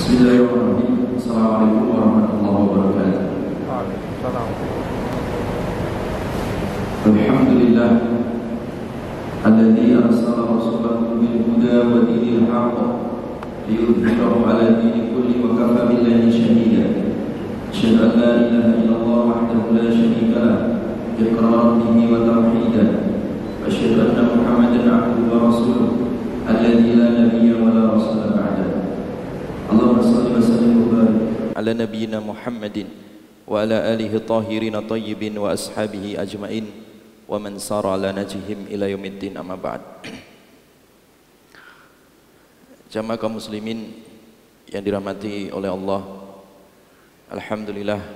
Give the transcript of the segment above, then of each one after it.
Bismillahirrahmanirrahim. Assalamualaikum warahmatullahi wabarakatuh. Waalaikumsalam. Alhamdulillah alladzi arsala rasulahu bil huda wa dinil haqq liyudhhirahu 'ala dini kulli wa kafa billahi shahida. Asyhadu an la ilaha illallah wahdahu la syarika lah iqraran bihi wa tauhidan. Wa asyhadu anna Muhammadan 'abduhu wa rasuluh alladzi la nabiyya wa la rasula ba'dahu. Allahumma shalli wa sallim wa barik ala nabiyyina Muhammadin wa ala alihi tahirin tayyibin wa ashabihi ajmain wa man sara ala najihim ila yaumiddin, amma ba'd. Jamaah kaum muslimin yang dirahmati oleh Allah, alhamdulillah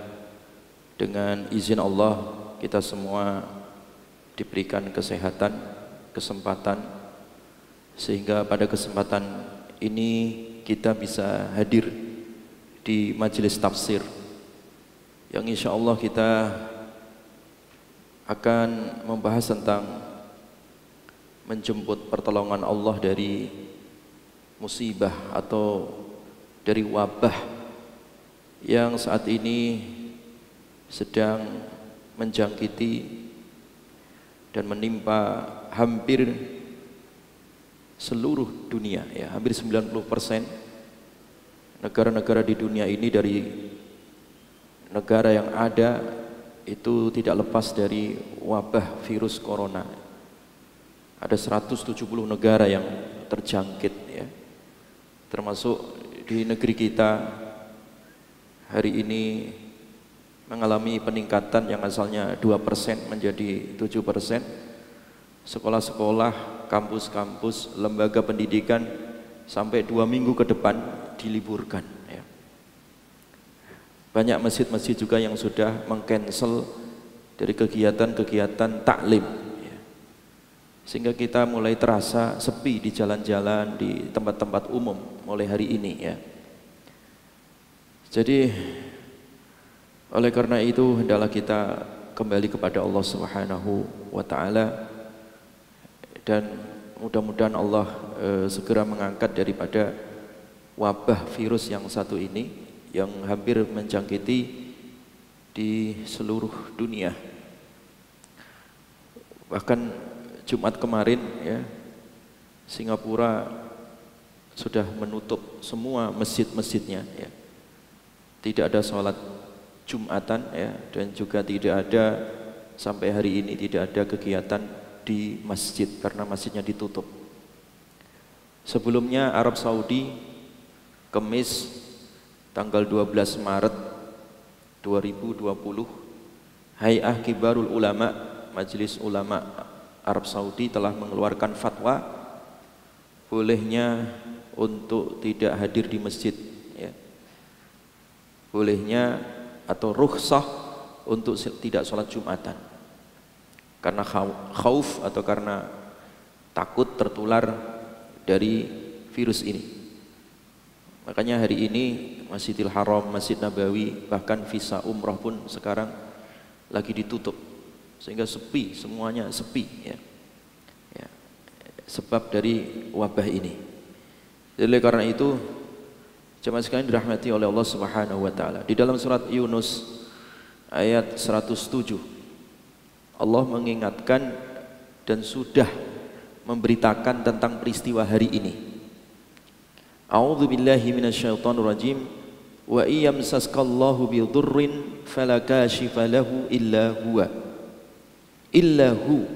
dengan izin Allah kita semua diberikan kesehatan, kesempatan, sehingga pada kesempatan ini kita bisa hadir di majelis tafsir yang insya Allah kita akan membahas tentang menjemput pertolongan Allah dari musibah atau dari wabah yang saat ini sedang menjangkiti dan menimpa hampir seluruh dunia, ya, hampir 90% negara-negara di dunia ini. Dari negara yang ada itu tidak lepas dari wabah virus corona. Ada 170 negara yang terjangkit, ya, termasuk di negeri kita hari ini mengalami peningkatan yang asalnya 2% menjadi 7%. Sekolah-sekolah, kampus-kampus, lembaga pendidikan sampai 2 minggu ke depan diliburkan, ya. Banyak masjid-masjid juga yang sudah mengcancel dari kegiatan-kegiatan taklim, ya. Sehingga kita mulai terasa sepi di jalan-jalan, di tempat-tempat umum mulai hari ini, ya. Jadi oleh karena itu hendaklah kita kembali kepada Allah Subhanahu wa taala, dan mudah-mudahan Allah segera mengangkat daripada wabah virus yang satu ini yang hampir menjangkiti di seluruh dunia. Bahkan Jumat kemarin, ya, Singapura sudah menutup semua masjid-masjidnya, ya. Tidak ada sholat Jumatan, ya, dan juga tidak ada sampai hari ini tidak ada kegiatan di masjid karena masjidnya ditutup. Sebelumnya Arab Saudi Kamis tanggal 12 Maret 2020, Hay'ah Kibarul Ulama, Majelis Ulama Arab Saudi telah mengeluarkan fatwa bolehnya untuk tidak hadir di masjid, ya. Bolehnya atau rukhsah untuk tidak sholat Jumatan karena khauf atau karena takut tertular dari virus ini. Makanya hari ini Masjidil Haram, Masjid Nabawi, bahkan visa umroh pun sekarang lagi ditutup, sehingga sepi, semuanya sepi, ya. Ya, sebab dari wabah ini. Jadi karena itu jemaah sekalian dirahmati oleh Allah Subhanahu wa taala, di dalam surat Yunus ayat 107 Allah mengingatkan dan sudah memberitakan tentang peristiwa hari ini. A'udzu billahi minasyaitonir rajim. Wa iyamsaskallahu bidurrin fala kashifa lahu illa huwa. Illa hu.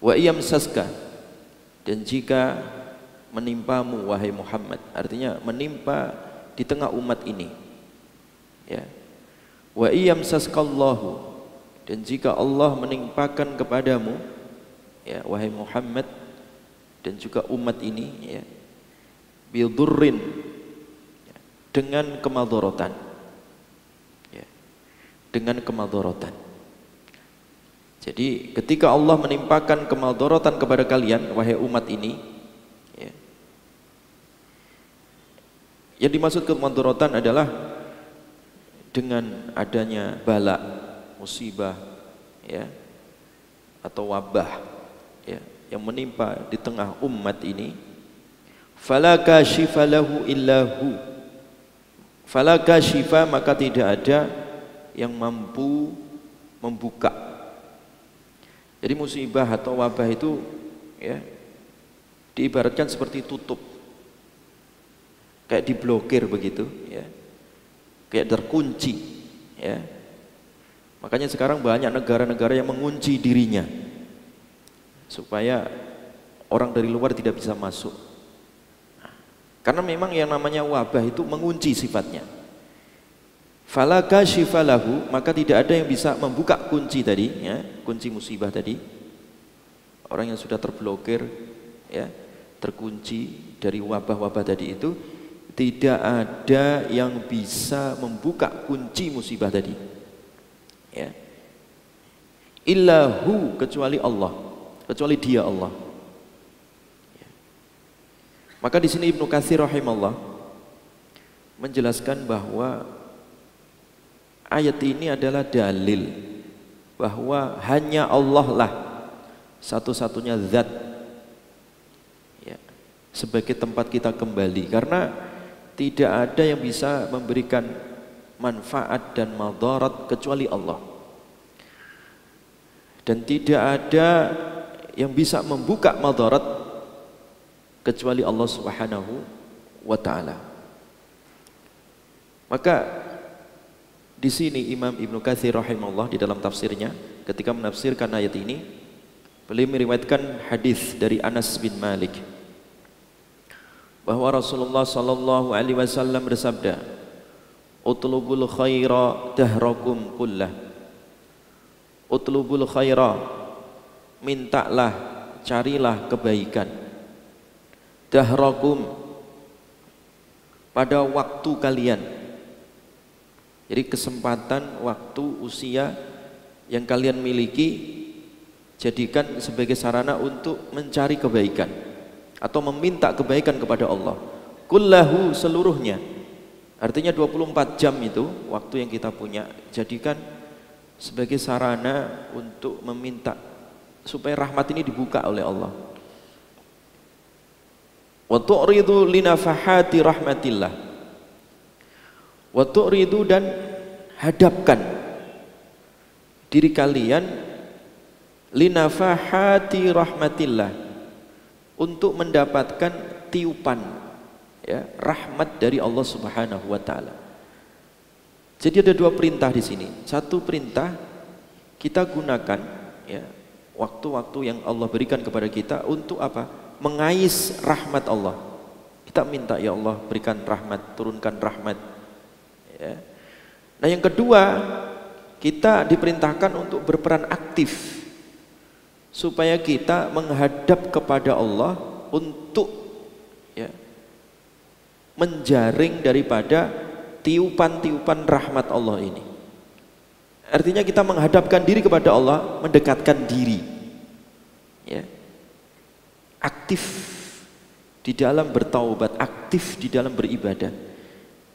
Wa iyamsaska, dan jika menimpamu wahai Muhammad, artinya menimpa di tengah umat ini, ya. Wa iyamsaskallahu, dan jika Allah menimpakan kepadamu, ya, wahai Muhammad dan juga umat ini, ya, bidurrin, ya, dengan kemadharatan, ya, dengan kemadharatan. Jadi ketika Allah menimpakan kemadharatan kepada kalian wahai umat ini, ya, yang dimaksud kemadharatan adalah dengan adanya bala, musibah, ya, atau wabah, ya, yang menimpa di tengah umat ini. Fala kashifa lahu illa hu, Fala kashifa, maka tidak ada yang mampu membuka. Jadi musibah atau wabah itu ya diibaratkan seperti tutup, kayak diblokir begitu ya, kayak terkunci ya. Makanya sekarang banyak negara-negara yang mengunci dirinya supaya orang dari luar tidak bisa masuk. Karena memang yang namanya wabah itu mengunci sifatnya. Fala kashifa lahu, maka tidak ada yang bisa membuka kunci tadi ya, kunci musibah tadi. Orang yang sudah terblokir ya, terkunci dari wabah-wabah tadi itu, tidak ada yang bisa membuka kunci musibah tadi. Ya. Illahu, kecuali Allah, kecuali Dia Allah. Ya. Maka di sini Ibnu Katsir rahimahullah menjelaskan bahwa ayat ini adalah dalil bahwa hanya Allah lah satu-satunya zat ya, sebagai tempat kita kembali, karena tidak ada yang bisa memberikan manfaat dan madarat kecuali Allah, dan tidak ada yang bisa membuka madarat kecuali Allah Subhanahu wa taala. Maka di sini Imam Ibnu Katsir rahimahullah di dalam tafsirnya ketika menafsirkan ayat ini, beliau meriwayatkan hadis dari Anas bin Malik bahwa Rasulullah sallallahu alaihi wasallam bersabda, "Utlubul khaira dahrakum kullah." Utlubul khaira, mintalah, carilah kebaikan. Dahrakum, pada waktu kalian. Jadi kesempatan, waktu, usia yang kalian miliki, jadikan sebagai sarana untuk mencari kebaikan atau meminta kebaikan kepada Allah. Kullahu, seluruhnya. Artinya 24 jam itu waktu yang kita punya, jadikan sebagai sarana untuk meminta supaya rahmat ini dibuka oleh Allah. Wa tu'ridu linafahati rahmatillah. Wa tu'ridu, dan hadapkan diri kalian linafahati rahmatillah, untuk mendapatkan tiupan ya, rahmat dari Allah Subhanahu wa taala. Jadi ada dua perintah di sini. Satu perintah, kita gunakan ya, waktu-waktu yang Allah berikan kepada kita untuk apa? Mengais rahmat Allah. Kita minta, ya Allah berikan rahmat, turunkan rahmat ya. Nah yang kedua, kita diperintahkan untuk berperan aktif supaya kita menghadap kepada Allah untuk ya, menjaring daripada tiupan-tiupan rahmat Allah ini. Artinya kita menghadapkan diri kepada Allah, mendekatkan diri ya, aktif di dalam bertaubat, aktif di dalam beribadah.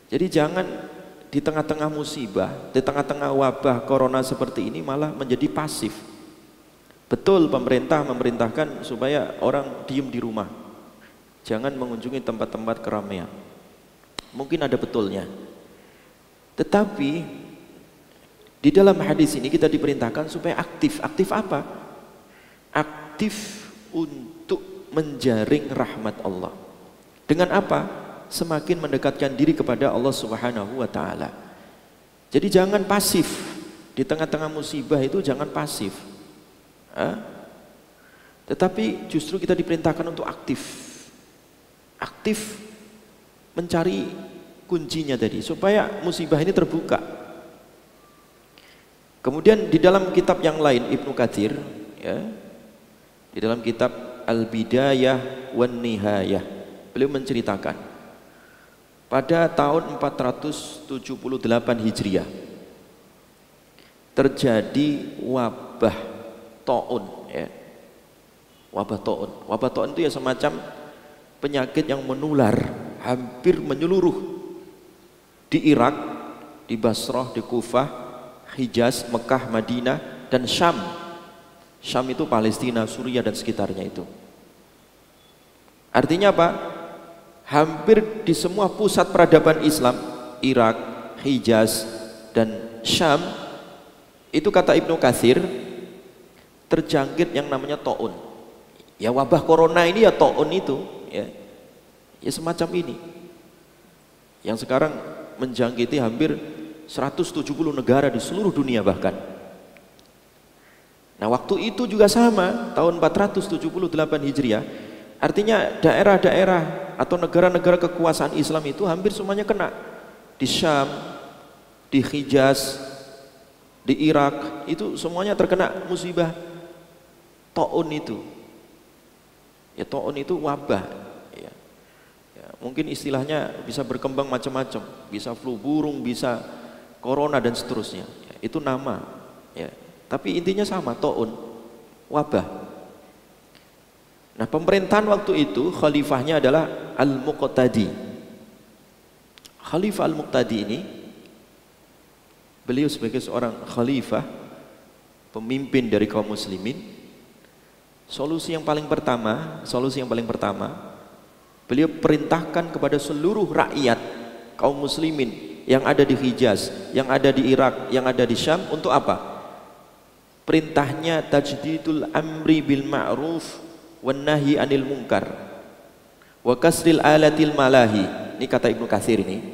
Jadi jangan di tengah-tengah musibah, di tengah-tengah wabah corona seperti ini malah menjadi pasif. Betul pemerintah memerintahkan supaya orang diem di rumah, jangan mengunjungi tempat-tempat keramaian. Mungkin ada betulnya. Tetapi di dalam hadis ini kita diperintahkan supaya aktif. Aktif apa? Aktif untuk menjaring rahmat Allah. Dengan apa? Semakin mendekatkan diri kepada Allah Subhanahu wa taala. Jadi jangan pasif. Di tengah-tengah musibah itu jangan pasif. Tetapi justru kita diperintahkan untuk aktif. Aktif mencari kuncinya tadi supaya musibah ini terbuka. Kemudian di dalam kitab yang lain Ibnu Katsir ya, di dalam kitab Al-Bidayah wan Nihayah, beliau menceritakan pada tahun 478 Hijriah terjadi wabah taun ya. Wabah taun. Wabah taun itu ya semacam penyakit yang menular, hampir menyeluruh di Irak, di Basrah, di Kufah, Hijaz, Mekah, Madinah, dan Syam. Syam itu Palestina, Suriah dan sekitarnya itu. Artinya apa? Hampir di semua pusat peradaban Islam Irak, Hijaz dan Syam itu kata Ibnu Katsir terjangkit yang namanya taun. Ya wabah corona ini ya taun itu, ya. Ya semacam ini. Yang sekarang menjangkiti hampir 170 negara di seluruh dunia bahkan. Nah, waktu itu juga sama, tahun 478 Hijriah. Artinya daerah-daerah atau negara-negara kekuasaan Islam itu hampir semuanya kena. Di Syam, di Hijaz, di Irak, itu semuanya terkena musibah taun itu. Ya taun itu wabah. Ya. Ya, mungkin istilahnya bisa berkembang macam-macam, bisa flu burung, bisa corona dan seterusnya. Ya, itu nama. Ya. Tapi intinya sama, taun, wabah. Nah, pemerintahan waktu itu khalifahnya adalah Al-Muqtadi. Khalifah Al-Muqtadi ini, beliau sebagai seorang khalifah, pemimpin dari kaum muslimin. Solusi yang paling pertama, beliau perintahkan kepada seluruh rakyat kaum muslimin yang ada di Hijaz, yang ada di Irak, yang ada di Syam untuk apa? Perintahnya tajdidul amri bil ma'ruf wan nahyi anil munkar wa kasril alatil malahi. Ini kata Ibnu Katsir ini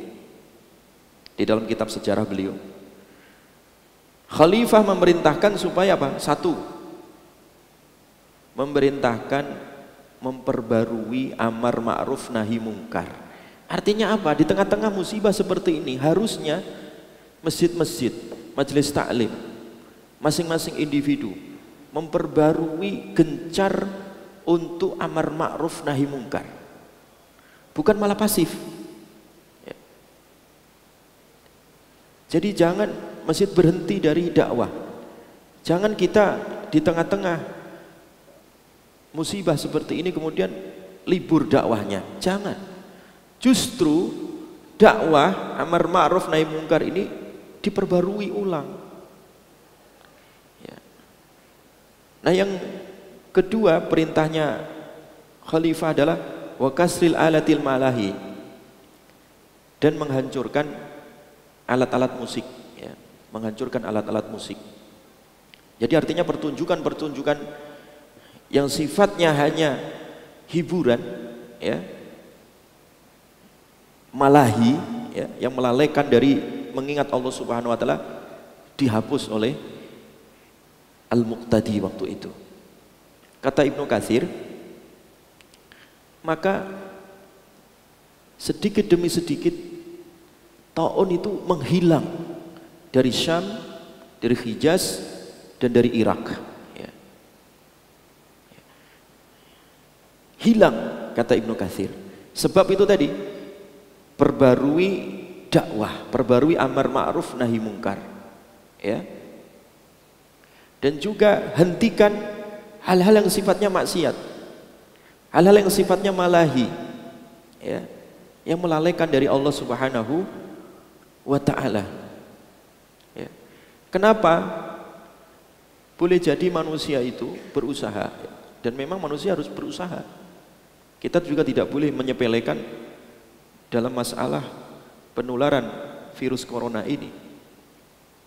di dalam kitab sejarah beliau. Khalifah memerintahkan supaya apa? Satu, memerintahkan memperbarui amar ma'ruf nahi munkar. Artinya apa? Di tengah-tengah musibah seperti ini harusnya masjid-masjid, majelis taklim, masing-masing individu memperbarui gencar untuk amar ma'ruf nahi munkar, bukan malah pasif. Ya. Jadi jangan masjid berhenti dari dakwah, jangan kita di tengah-tengah musibah seperti ini kemudian libur dakwahnya, jangan. Justru dakwah amar ma'ruf nahi munkar ini diperbarui ulang. Nah, yang kedua perintahnya khalifah adalah wa kasril alatil malahi, dan menghancurkan alat-alat musik, ya, menghancurkan alat-alat musik. Jadi artinya pertunjukan-pertunjukan yang sifatnya hanya hiburan, ya, malahi, ya, yang melalaikan dari mengingat Allah Subhanahu wa taala, dihapus oleh Al-Muqtadi waktu itu. Kata Ibnu Katsir, maka sedikit demi sedikit taun itu menghilang dari Syam, dari Hijaz, dan dari Irak. Ya. Hilang, kata Ibnu Katsir. Sebab itu tadi, perbarui dakwah, perbarui amar ma'ruf nahi munkar, ya. Dan juga hentikan hal-hal yang sifatnya maksiat, hal-hal yang sifatnya malahi, ya, yang melalaikan dari Allah Subhanahu wa ta'ala. Ya. Kenapa? Boleh jadi manusia itu berusaha, dan memang manusia harus berusaha. Kita juga tidak boleh menyepelekan dalam masalah penularan virus corona ini.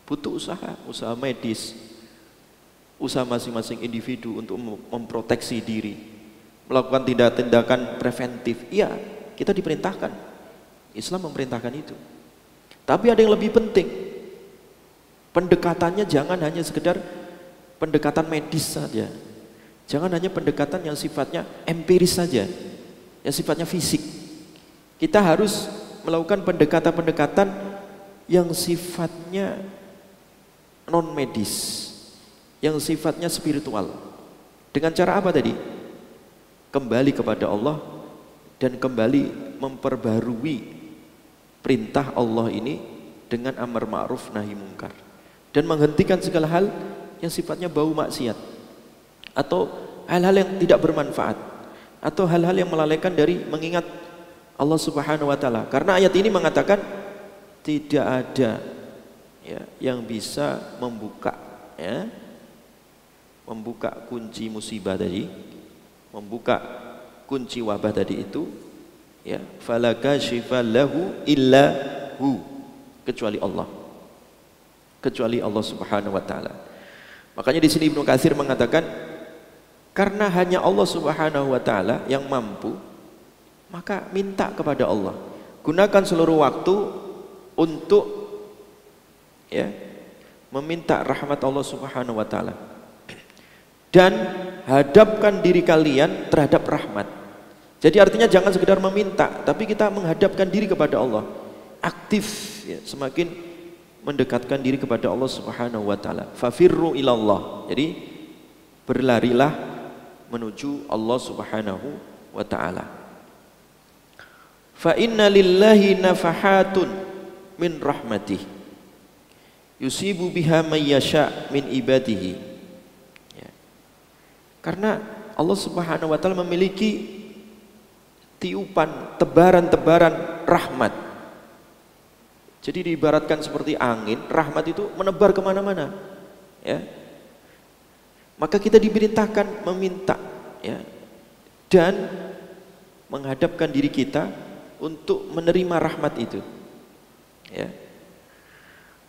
Butuh usaha, usaha medis, usaha masing-masing individu untuk memproteksi diri, melakukan tindakan preventif. Iya, kita diperintahkan, Islam memerintahkan itu. Tapi ada yang lebih penting, pendekatannya jangan hanya sekedar pendekatan medis saja, jangan hanya pendekatan yang sifatnya empiris saja, yang sifatnya fisik. Kita harus melakukan pendekatan-pendekatan yang sifatnya non medis, yang sifatnya spiritual. Dengan cara apa tadi? Kembali kepada Allah dan kembali memperbarui perintah Allah ini dengan amar ma'ruf nahi munkar, dan menghentikan segala hal yang sifatnya bau maksiat atau hal-hal yang tidak bermanfaat atau hal-hal yang melalaikan dari mengingat Allah Subhanahu wa taala. Karena ayat ini mengatakan tidak ada, ya, yang bisa membuka, ya, membuka kunci musibah tadi, membuka kunci wabah tadi itu, ya, fala kashifa lahu illa hu. kecuali Allah. Kecuali Allah Subhanahu wa taala. Makanya di sini Ibnu Katsir mengatakan karena hanya Allah Subhanahu wa taala yang mampu, maka minta kepada Allah. Gunakan seluruh waktu untuk meminta rahmat Allah Subhanahu wa taala. Dan hadapkan diri kalian terhadap rahmat. Jadi artinya jangan sekedar meminta, tapi kita menghadapkan diri kepada Allah. Aktif, semakin mendekatkan diri kepada Allah Subhanahu wa taala. Fafirru ilallah. Jadi berlarilah menuju Allah Subhanahu wa taala. Fa inna lillahi nafahatun min rahmatih yusibu biha may yasha min ibadihi. Karena Allah Subhanahu wa taala memiliki tiupan, tebaran-tebaran rahmat. Jadi diibaratkan seperti angin, rahmat itu menebar kemana-mana. Maka kita diperintahkan meminta, dan menghadapkan diri kita untuk menerima rahmat itu.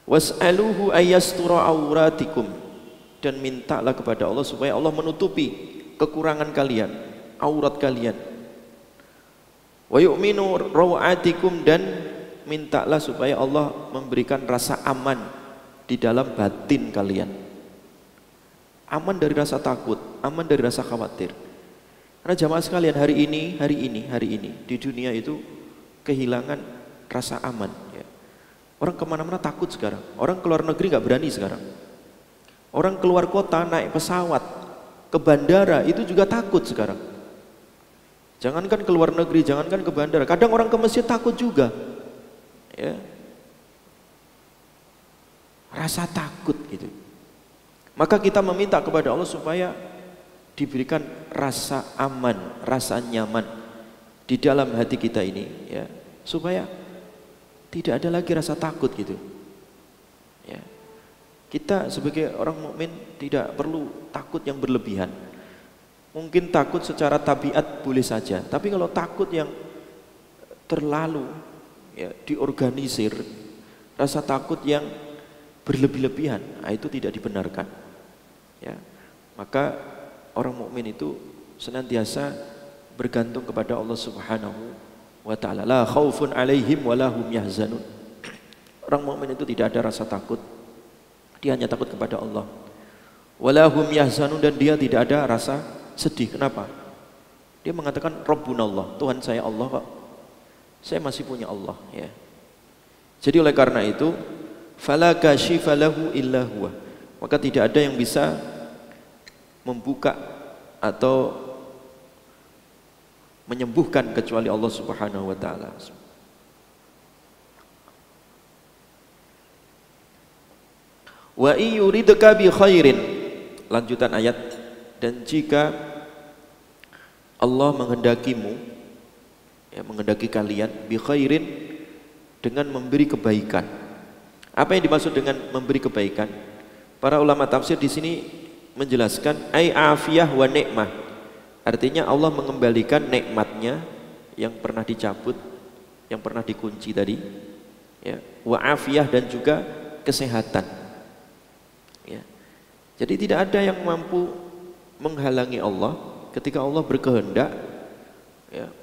Was'aluhu ayyastura auratikum, dan mintalah kepada Allah supaya Allah menutupi kekurangan kalian, aurat kalian. Wa yu'minu rawatikum, dan mintalah supaya Allah memberikan rasa aman di dalam batin kalian. Aman dari rasa takut, aman dari rasa khawatir. Karena jamaah sekalian, hari ini di dunia itu kehilangan rasa aman. Orang kemana-mana takut sekarang. Orang keluar negeri nggak berani sekarang. Orang keluar kota naik pesawat ke bandara itu juga takut sekarang. Jangankan keluar negeri, jangankan ke bandara. Kadang orang ke masjid takut juga. Rasa takut gitu. Maka kita meminta kepada Allah supaya diberikan rasa aman, rasa nyaman di dalam hati kita ini, supaya tidak ada lagi rasa takut gitu. Kita sebagai orang mukmin tidak perlu takut yang berlebihan. Mungkin takut secara tabiat boleh saja, tapi kalau takut yang terlalu diorganisir, rasa takut yang berlebih-lebihan, itu tidak dibenarkan. Maka orang mukmin itu senantiasa bergantung kepada Allah Subhanahu wa taala. La khaufun alaihim wa lahum yahzanun. Orang mukmin itu tidak ada rasa takut. Dia hanya takut kepada Allah. Walahum yahzanun, dan dia tidak ada rasa sedih. Kenapa? Dia mengatakan Rabbunallah, Tuhan saya Allah kok. Saya masih punya Allah, Jadi oleh karena itu, fala kashifa lahu illa huwa. Maka tidak ada yang bisa membuka atau menyembuhkan kecuali Allah Subhanahu wa taala. Wa iyuridka bi khairin, lanjutan ayat, dan jika Allah menghendakimu, menghendaki kalian, bi khairin, dengan memberi kebaikan. Apa yang dimaksud dengan memberi kebaikan? Para ulama tafsir di sini menjelaskan ai afiyah wa nikmah. Artinya Allah mengembalikan nikmatnya yang pernah dicabut, yang pernah dikunci tadi, wa afiyah, dan juga kesehatan. Jadi tidak ada yang mampu menghalangi Allah ketika Allah berkehendak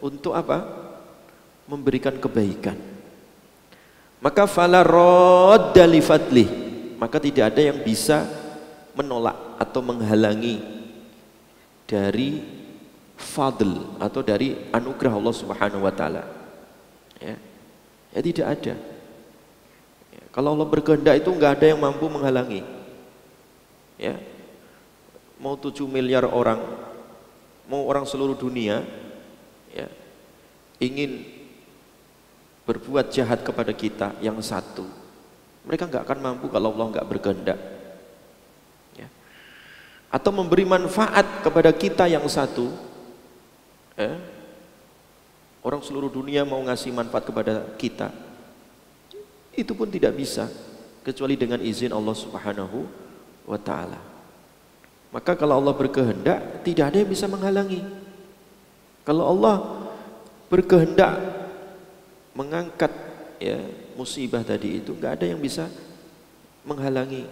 untuk apa? Memberikan kebaikan. Maka fala radda li fadlih, maka tidak ada yang bisa menolak atau menghalangi dari fadl atau dari anugerah Allah Subhanahu wa taala. Tidak ada. Kalau Allah berkehendak itu enggak ada yang mampu menghalangi. Mau 7 miliar orang, mau orang seluruh dunia, ingin berbuat jahat kepada kita yang satu, mereka nggak akan mampu kalau Allah nggak berkehendak. Atau memberi manfaat kepada kita yang satu, orang seluruh dunia mau ngasih manfaat kepada kita, itu pun tidak bisa kecuali dengan izin Allah Subhanahu wa ta'ala. Maka kalau Allah berkehendak, tidak ada yang bisa menghalangi. Kalau Allah berkehendak mengangkat ya musibah tadi itu nggak ada yang bisa menghalangi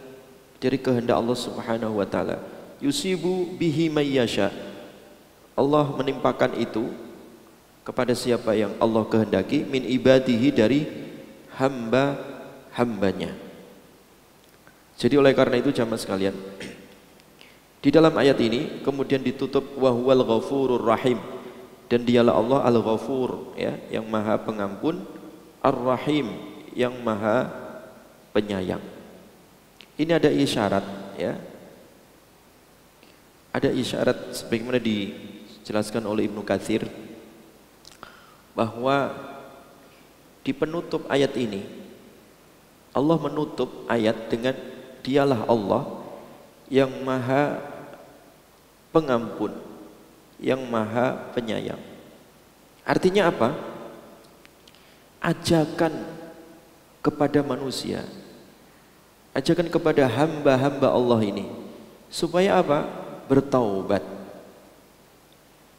dari kehendak Allah Subhanahu wa taala. Yusibu bihi mayyasha. Allah menimpakan itu kepada siapa yang Allah kehendaki min ibadihi dari hamba-hambanya. Jadi oleh karena itu jamaah sekalian, di dalam ayat ini kemudian ditutup wa huwal ghafurur rahim, dan dialah Allah al-ghafur, ya, yang maha pengampun, ar-rahim, yang maha penyayang. Ini ada isyarat, ya. Ada isyarat sebagaimana dijelaskan oleh Ibnu Katsir bahwa di penutup ayat ini Allah menutup ayat dengan dialah Allah yang maha pengampun, yang maha penyayang. Artinya apa? Ajakan kepada manusia, ajakan kepada hamba-hamba Allah ini supaya apa? Bertaubat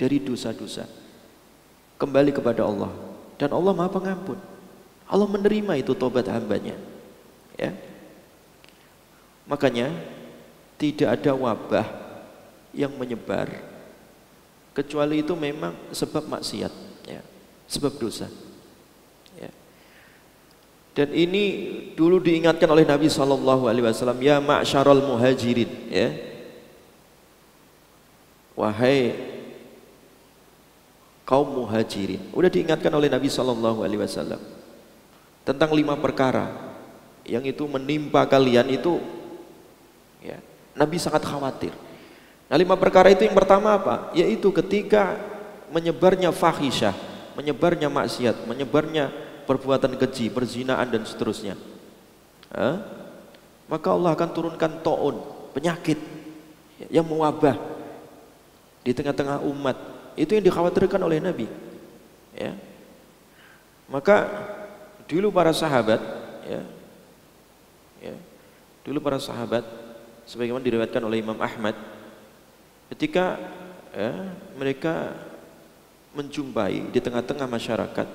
dari dosa-dosa, kembali kepada Allah, dan Allah maha pengampun. Allah menerima itu taubat hambanya, ya. Makanya tidak ada wabah yang menyebar kecuali itu memang sebab maksiat, ya, sebab dosa, ya. Dan ini dulu diingatkan oleh Nabi SAW, ya ma'syarul muhajirin, ya, wahai kaum muhajirin. Udah diingatkan oleh Nabi SAW tentang 5 perkara yang itu menimpa kalian itu, ya, Nabi sangat khawatir. Nah, 5 perkara itu yang pertama apa? Yaitu ketika menyebarnya fahisyah, menyebarnya maksiat, menyebarnya perbuatan keji, perzinaan dan seterusnya, maka Allah akan turunkan ta'un, penyakit yang mewabah di tengah-tengah umat. Itu yang dikhawatirkan oleh Nabi, ya. Maka dulu para sahabat, ya, dulu para sahabat sebagaimana diriwayatkan oleh Imam Ahmad, ketika, ya, mereka menjumpai di tengah-tengah masyarakat,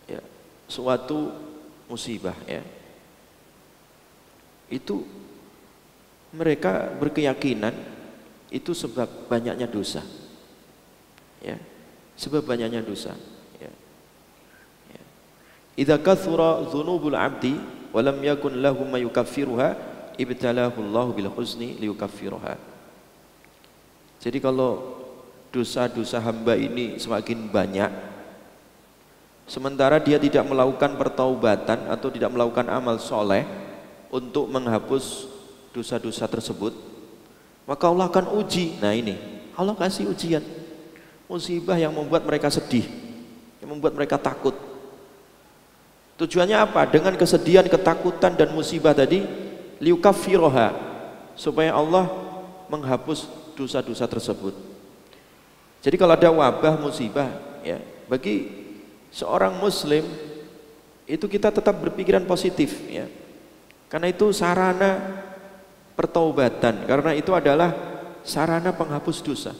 ya, suatu musibah, ya, itu mereka berkeyakinan itu sebab banyaknya dosa, ya, sebab banyaknya dosa, ya. Idza kathura dzunubul 'abdi wa lam yakun lahu ma yukaffiruha ibtalahu Allahu bil husni liyukaffiruha. Jadi kalau dosa-dosa hamba ini semakin banyak sementara dia tidak melakukan pertaubatan atau tidak melakukan amal soleh untuk menghapus dosa-dosa tersebut, maka Allah akan uji. Nah, ini Allah kasih ujian, musibah yang membuat mereka sedih, yang membuat mereka takut. Tujuannya apa? Dengan kesedihan, ketakutan dan musibah tadi, liyukaffiroha, supaya Allah menghapus dosa-dosa tersebut. Jadi kalau ada wabah, musibah, ya, bagi seorang muslim itu kita tetap berpikiran positif, ya, karena itu sarana pertaubatan, karena itu adalah sarana penghapus dosa.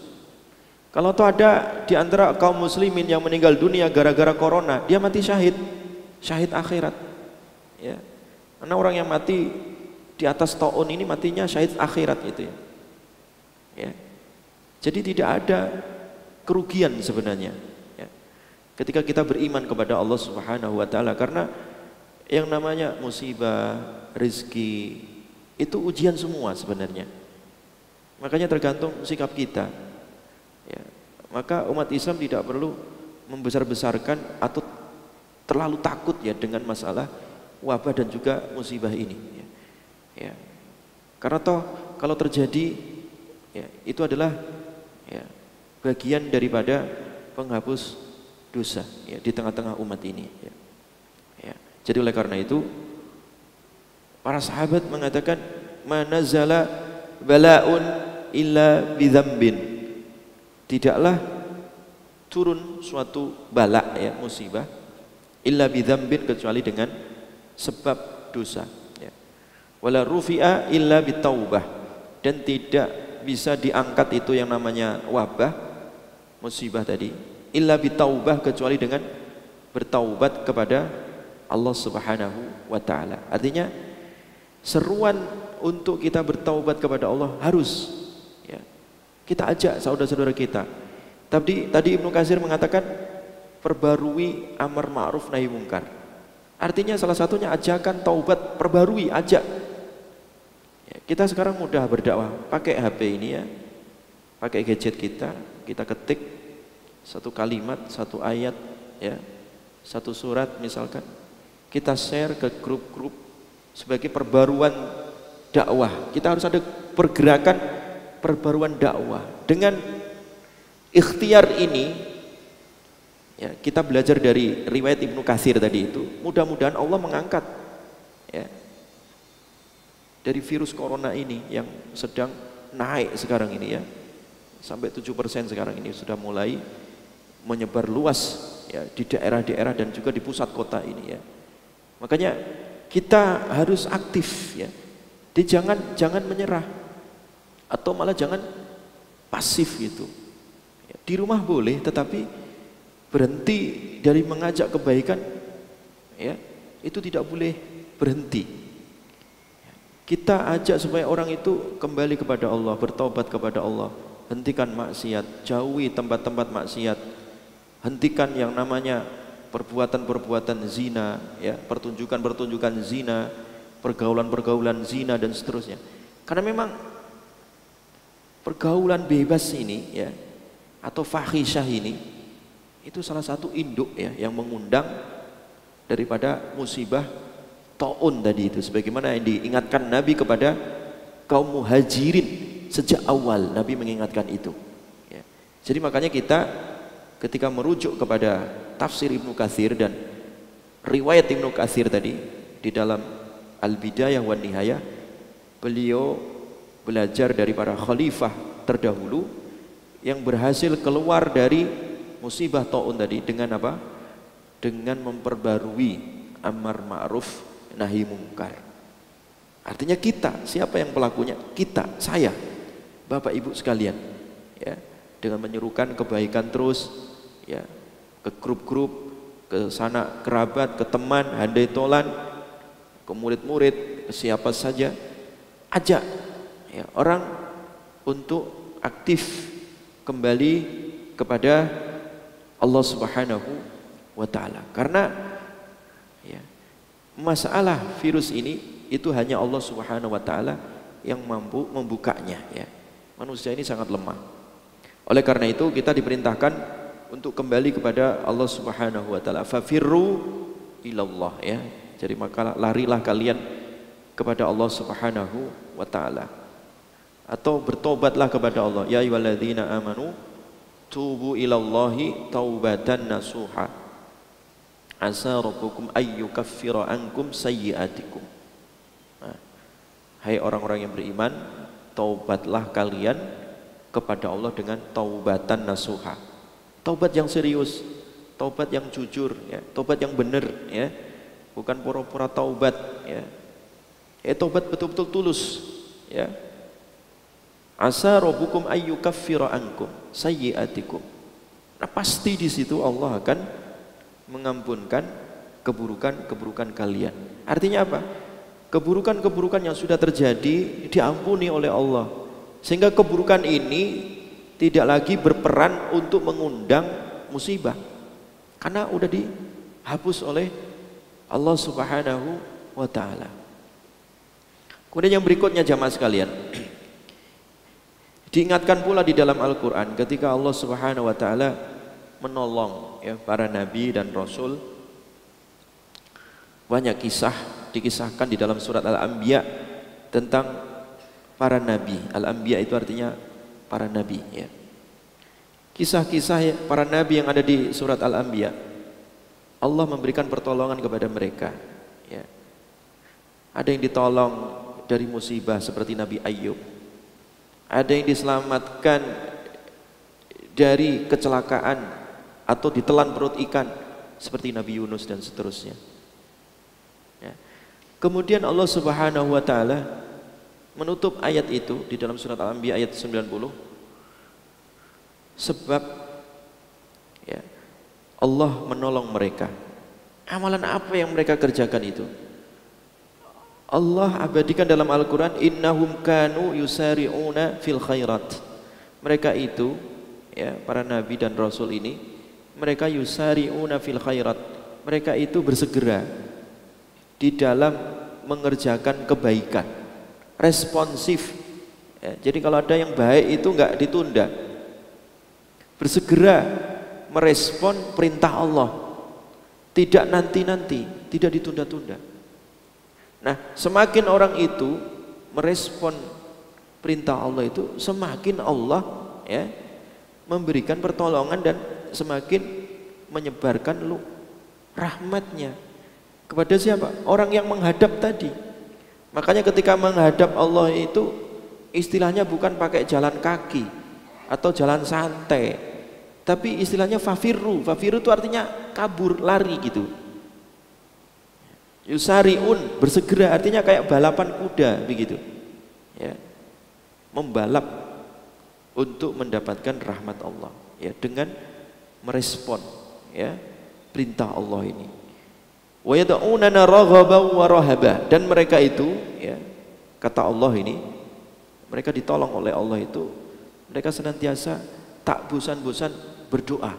Kalau toh ada di antara kaum muslimin yang meninggal dunia gara-gara corona, dia mati syahid, syahid akhirat, ya. Karena orang yang mati di atas taun ini matinya syahid akhirat itu, ya. Ya. Jadi tidak ada kerugian sebenarnya, ya, ketika kita beriman kepada Allah Subhanahu wa taala, karena yang namanya musibah, rezeki itu ujian semua sebenarnya. Makanya tergantung sikap kita, ya. Maka umat Islam tidak perlu membesar-besarkan atau terlalu takut, ya, dengan masalah wabah dan juga musibah ini, ya. Ya. Karena toh kalau terjadi, ya, itu adalah, ya, bagian daripada penghapus dosa, ya, di tengah-tengah umat ini, ya. Ya. Jadi oleh karena itu para sahabat mengatakan manazala bala'un illa bidzambin, tidaklah turun suatu bala, ya, musibah, illa bidzambin, kecuali dengan sebab dosa, ya. Wala rufi'a illa bitaubah, dan tidak bisa diangkat itu yang namanya wabah, musibah tadi, illa bitaubah, kecuali dengan bertaubat kepada Allah Subhanahu wa taala. Artinya seruan untuk kita bertaubat kepada Allah harus ya, kita ajak saudara-saudara kita. Tadi Ibnu Katsir mengatakan perbarui amar ma'ruf nahi mungkar. Artinya salah satunya ajakan taubat, perbarui, ajak. Ya, kita sekarang mudah berdakwah, pakai HP ini ya, pakai gadget kita ketik satu kalimat, satu ayat ya, satu surat misalkan, kita share ke grup-grup sebagai perbaruan dakwah. Kita harus ada pergerakan perbaruan dakwah. Dengan ikhtiar ini ya, kita belajar dari riwayat Ibnu Katsir tadi itu, mudah-mudahan Allah mengangkat ya, dari virus corona ini yang sedang naik sekarang ini ya, sampai 7% sekarang ini sudah mulai menyebar luas ya, di daerah-daerah dan juga di pusat kota ini ya. Makanya kita harus aktif ya. Jangan menyerah atau malah jangan pasif gitu. Ya, di rumah boleh, tetapi berhenti dari mengajak kebaikan ya, itu tidak boleh berhenti. Kita ajak supaya orang itu kembali kepada Allah, bertobat kepada Allah, hentikan maksiat, jauhi tempat-tempat maksiat, hentikan yang namanya perbuatan-perbuatan zina ya, pertunjukan-pertunjukan zina, pergaulan-pergaulan zina dan seterusnya. Karena memang pergaulan bebas ini ya, atau fahisyah ini, itu salah satu induk ya yang mengundang daripada musibah taun tadi itu, sebagaimana yang diingatkan Nabi kepada kaum muhajirin sejak awal. Nabi mengingatkan itu ya. Jadi makanya kita ketika merujuk kepada tafsir Ibnu Katsir dan riwayat Ibnu Katsir tadi di dalam Al-Bidayah wan Nihayah, beliau belajar dari para khalifah terdahulu yang berhasil keluar dari musibah taun tadi dengan apa? Dengan memperbarui amar ma'ruf nahi mungkar. Artinya kita, siapa yang pelakunya? Kita, saya, Bapak Ibu sekalian ya, dengan menyerukan kebaikan terus ya, ke grup-grup, ke sanak kerabat, ke teman, handai tolan, ke murid-murid, ke siapa saja, ajak ya, orang untuk aktif kembali kepada Allah Subhanahu wa taala. Karena ya, masalah virus ini itu hanya Allah Subhanahu wa taala yang mampu membukanya ya. Manusia ini sangat lemah. Oleh karena itu kita diperintahkan untuk kembali kepada Allah Subhanahu wa taala. Fafirru ilallah ya. Jadi maka larilah kalian kepada Allah Subhanahu wa taala. Atau bertobatlah kepada Allah. Ya ayyuhalladzina amanu tubu ilallahi taubatan nasuha. Asa rabbukum ayyukaffira ankum sayyi'atikum. Nah, hai orang-orang yang beriman, taubatlah kalian kepada Allah dengan taubatan nasuha. Taubat yang serius, taubat yang jujur ya, taubat yang benar ya. Bukan pura-pura taubat ya. Taubat betul-betul tulus ya. Asa rabbukum ayyukaffira ankum sayyi'atikum. Nah, pasti di situ Allah akan mengampunkan keburukan-keburukan kalian. Artinya apa? Keburukan-keburukan yang sudah terjadi diampuni oleh Allah. Sehingga keburukan ini tidak lagi berperan untuk mengundang musibah. Karena udah dihapus oleh Allah Subhanahu wa taala. Kemudian yang berikutnya jamaah sekalian, diingatkan pula di dalam Al-Qur'an ketika Allah Subhanahu wa taala menolong ya para nabi dan rasul. Banyak kisah dikisahkan di dalam surat Al-Anbiya tentang para nabi. Al-Anbiya itu artinya para nabi ya. Kisah-kisah para nabi yang ada di surat Al-Anbiya, Allah memberikan pertolongan kepada mereka ya. Ada yang ditolong dari musibah seperti Nabi Ayub. Ada yang diselamatkan dari kecelakaan atau ditelan perut ikan seperti Nabi Yunus dan seterusnya ya. Kemudian Allah Subhanahu wa taala menutup ayat itu di dalam surat Al-Anbiya ayat 90, sebab ya, Allah menolong mereka. Amalan apa yang mereka kerjakan itu? Allah abadikan dalam Al-Quran, innahum kanu yusari'una fil khairat. Mereka itu, ya, para nabi dan rasul ini, mereka yusari'una fil khairat. Mereka itu bersegera di dalam mengerjakan kebaikan, responsif. Ya, jadi kalau ada yang baik itu enggak ditunda, bersegera merespon perintah Allah, tidak nanti-nanti, tidak ditunda-tunda. Nah, semakin orang itu merespon perintah Allah itu, semakin Allah, ya, memberikan pertolongan dan semakin menyebarkan rahmatnya kepada siapa? Orang yang menghadap tadi. Makanya ketika menghadap Allah itu istilahnya bukan pakai jalan kaki atau jalan santai, tapi istilahnya fafirru. Fafirru itu artinya kabur, lari gitu. Yusari'un, bersegera, artinya kayak balapan kuda begitu, ya, membalap untuk mendapatkan rahmat Allah, ya, dengan merespon, ya, perintah Allah ini. Wa yad'unana raghaban wa rahaba, dan mereka itu, ya, kata Allah ini, mereka ditolong oleh Allah itu, mereka senantiasa tak bosan-bosan berdoa.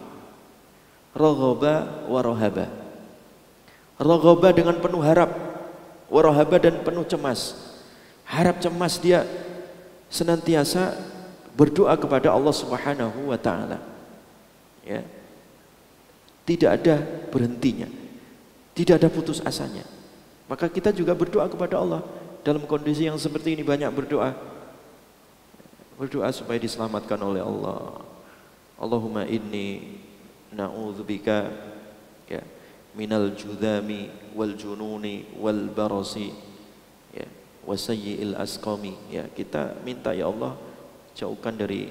Raghaba wa rahaba. Raghaba dengan penuh harap, warahaba dan penuh cemas. Harap cemas, dia senantiasa berdoa kepada Allah Subhanahu wa taala. Ya. Tidak ada berhentinya. Tidak ada putus asanya. Maka kita juga berdoa kepada Allah dalam kondisi yang seperti ini, banyak berdoa. Berdoa supaya diselamatkan oleh Allah. Allahumma inni na'udzubika, ya, minal judami wal jununi wal barasi, ya, wa sayyi'il asqami. Ya, kita minta, ya Allah, jauhkan dari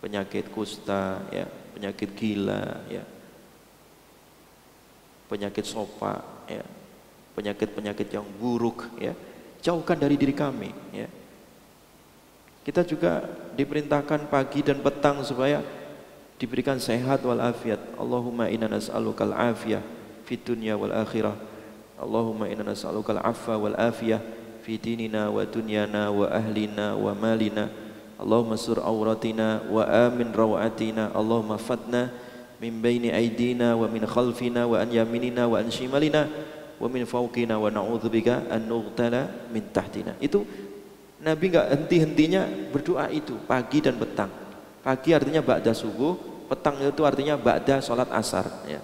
penyakit kusta, ya, penyakit gila, ya, penyakit sopa, ya, penyakit-penyakit yang buruk, ya, jauhkan dari diri kami, ya. Kita juga diperintahkan pagi dan petang supaya diberikan sehat wal afiat. Allahumma inna nas'alukal afiyah fid dunya wal akhirah. Allahumma inna nas'alukal afwa wal afiyah fi dinina wa dunyana wa ahlina wa malina. Allahumma sur auratina wa amin rawatina. Allahumma fatna min baini aidina wa min khalfina wa an yaminina wa an shimalina wa min fawqina wa na'udzubika an nughtala min tahtina. Itu Nabi enggak henti-hentinya berdoa itu pagi dan petang. Pagi artinya ba'da subuh, petang itu artinya ba'da sholat asar, ya.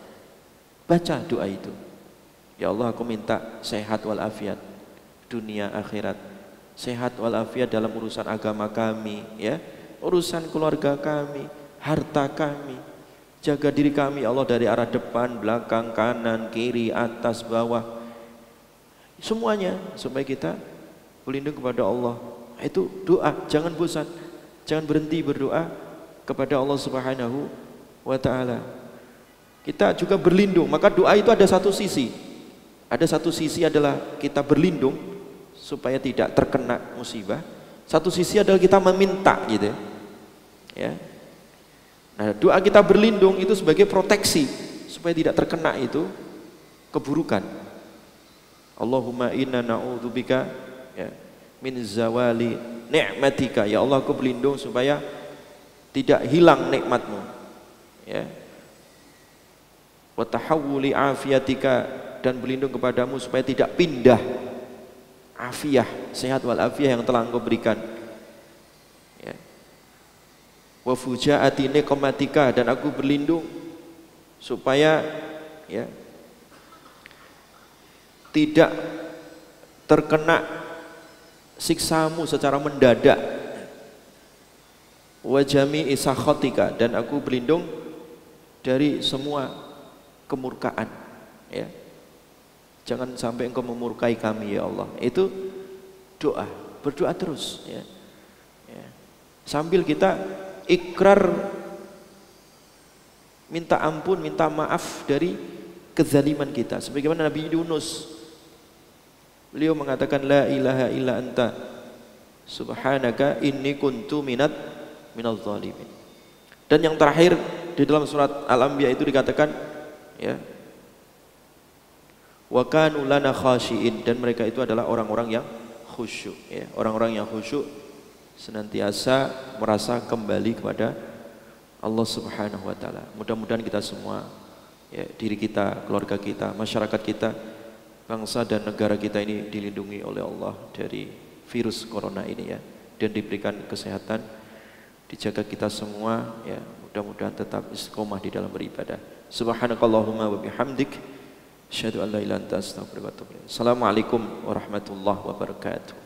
Baca doa itu. Ya Allah, aku minta sehat wal afiat dunia akhirat, sehat wal afiat dalam urusan agama kami, ya, urusan keluarga kami, harta kami. Jaga diri kami, Allah, dari arah depan, belakang, kanan, kiri, atas, bawah, semuanya, supaya kita berlindung kepada Allah. Itu doa, jangan bosan, jangan berhenti berdoa kepada Allah Subhanahu wa taala. Kita juga berlindung, maka doa itu ada satu sisi. Ada satu sisi adalah kita berlindung supaya tidak terkena musibah. Satu sisi adalah kita meminta, gitu, ya. Nah, doa kita berlindung itu sebagai proteksi supaya tidak terkena itu keburukan. Allahumma inna na'udzubika, ya, min zawali ni'matika. Ya Allah, aku berlindung supaya tidak hilang nikmatmu, ya. Wa tahawuli afiatika, dan berlindung kepadamu supaya tidak pindah afiah, sehat wal afiah yang telah Engkau berikan, ya. Wa fujaati niqmatika, dan aku berlindung supaya, ya, tidak terkena siksamu secara mendadak. Wa jami'i sakhatika, dan aku berlindung dari semua kemurkaan, ya. Jangan sampai Engkau memurkai kami, ya Allah. Itu doa, berdoa terus, ya. Ya. Sambil kita ikrar, minta ampun, minta maaf dari kezaliman kita. Sebagaimana Nabi Yunus, beliau mengatakan la ilaha illa anta subhanaka inni kuntu minal zalimin. Dan yang terakhir, di dalam surat Al-Anbiya itu dikatakan ya, wa kanu lana khashiin, dan mereka itu adalah orang-orang yang khusyuk ya. Orang-orang yang khusyuk senantiasa merasa kembali kepada Allah Subhanahu wa taala. Mudah-mudahan kita semua ya, diri kita, keluarga kita, masyarakat kita, bangsa dan negara kita ini dilindungi oleh Allah dari virus corona ini ya, dan diberikan kesehatan, dijaga kita semua ya, mudah-mudahan tetap istiqomah di dalam beribadah. Subhanakallahumma wa bihamdik, asyhadu an la ilaha illa anta, astaghfiruka wa atubu ilaik. Assalamualaikum warahmatullahi wabarakatuh.